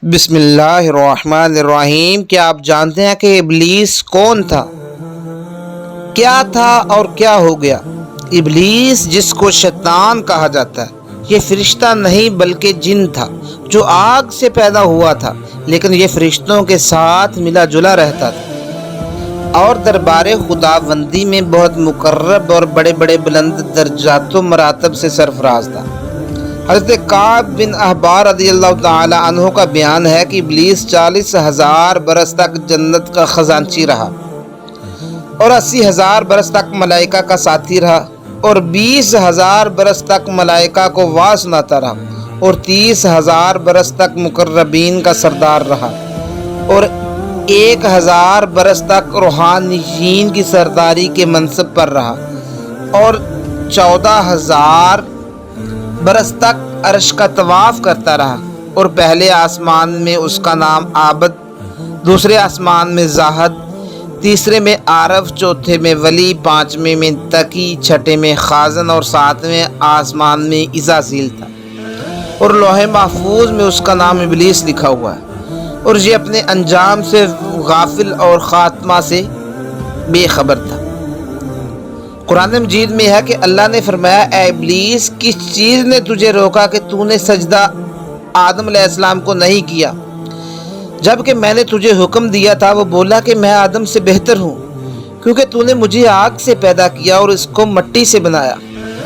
بسم اللہ الرحمن الرحیم۔ کیا آپ جانتے ہیں کہ ابلیس کون تھا، کیا تھا اور کیا ہو گیا؟ ابلیس، جس کو شیطان کہا جاتا ہے، یہ فرشتہ نہیں بلکہ جن تھا جو آگ سے پیدا ہوا تھا، لیکن یہ فرشتوں کے ساتھ ملا جلا رہتا تھا اور دربار خداوندی میں بہت مقرب اور بڑے بڑے بلند درجات و مراتب سے سرفراز تھا۔ حضرت کعب بن احبار رضی اللہ تعالی عنہ کا بیان ہے کہ ابلیس 40,000 برس تک جنت کا خزانچی رہا اور 80,000 برس تک ملائکہ کا ساتھی رہا اور 20,000 برس تک ملائکہ کو وعظ سناتا رہا اور 30,000 برس تک مقربین کا سردار رہا اور 1,000 برس تک روحانیین کی سرداری کے منصب پر رہا اور 14,000 برس تک عرش کا طواف کرتا رہا اور پہلے آسمان میں اس کا نام عابد، دوسرے آسمان میں زاہد، تیسرے میں عارف، چوتھے میں ولی، پانچویں میں تقی، چھٹے میں خازن اور ساتویں آسمان میں عزازیل تھا اور لوح محفوظ میں اس کا نام ابلیس لکھا ہوا ہے اور یہ اپنے انجام سے غافل اور خاتمہ سے بے خبر تھا۔ قرآن مجید میں ہے کہ اللہ نے فرمایا، اے ابلیس، کس چیز نے تجھے روکا کہ تو نے سجدہ آدم علیہ السلام کو نہیں کیا جبکہ میں نے تجھے حکم دیا تھا؟ وہ بولا کہ میں آدم سے بہتر ہوں کیونکہ تو نے مجھے آگ سے پیدا کیا اور اس کو مٹی سے بنایا۔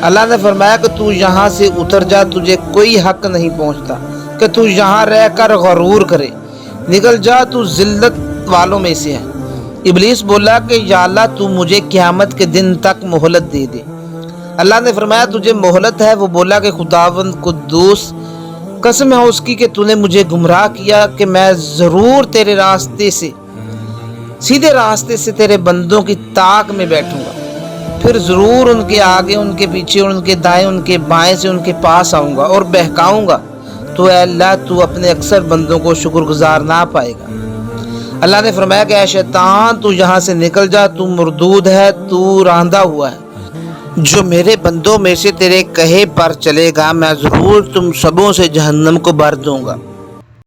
اللہ نے فرمایا کہ تو یہاں سے اتر جا، تجھے کوئی حق نہیں پہنچتا کہ تو یہاں رہ کر غرور کرے، نکل جا، تو ذلت والوں میں سے ہے۔ ابلیس بولا کہ یا اللہ، تو مجھے قیامت کے دن تک مہلت دے دے۔ اللہ نے فرمایا تجھے مہلت ہے؟ وہ بولا کہ خداوند قدوس، قسم ہے اس کی کہ تو نے مجھے گمراہ کیا کہ میں ضرور تیرے راستے سے، سیدھے راستے سے تیرے بندوں کی طاق میں بیٹھوں گا، پھر ضرور ان کے آگے، ان کے پیچھے، ان کے دائیں، ان کے بائیں سے ان کے پاس آؤں گا اور بہکاؤں گا، تو اے اللہ، تو اپنے اکثر بندوں کو شکر گزار نہ پائے گا۔ اللہ نے فرمایا کہ اے شیطان، تو یہاں سے نکل جا، تو مردود ہے، تو راندہ ہوا ہے۔ جو میرے بندوں میں سے تیرے کہے پر چلے گا، میں ضرور تم سبوں سے جہنم کو بھر دوں گا۔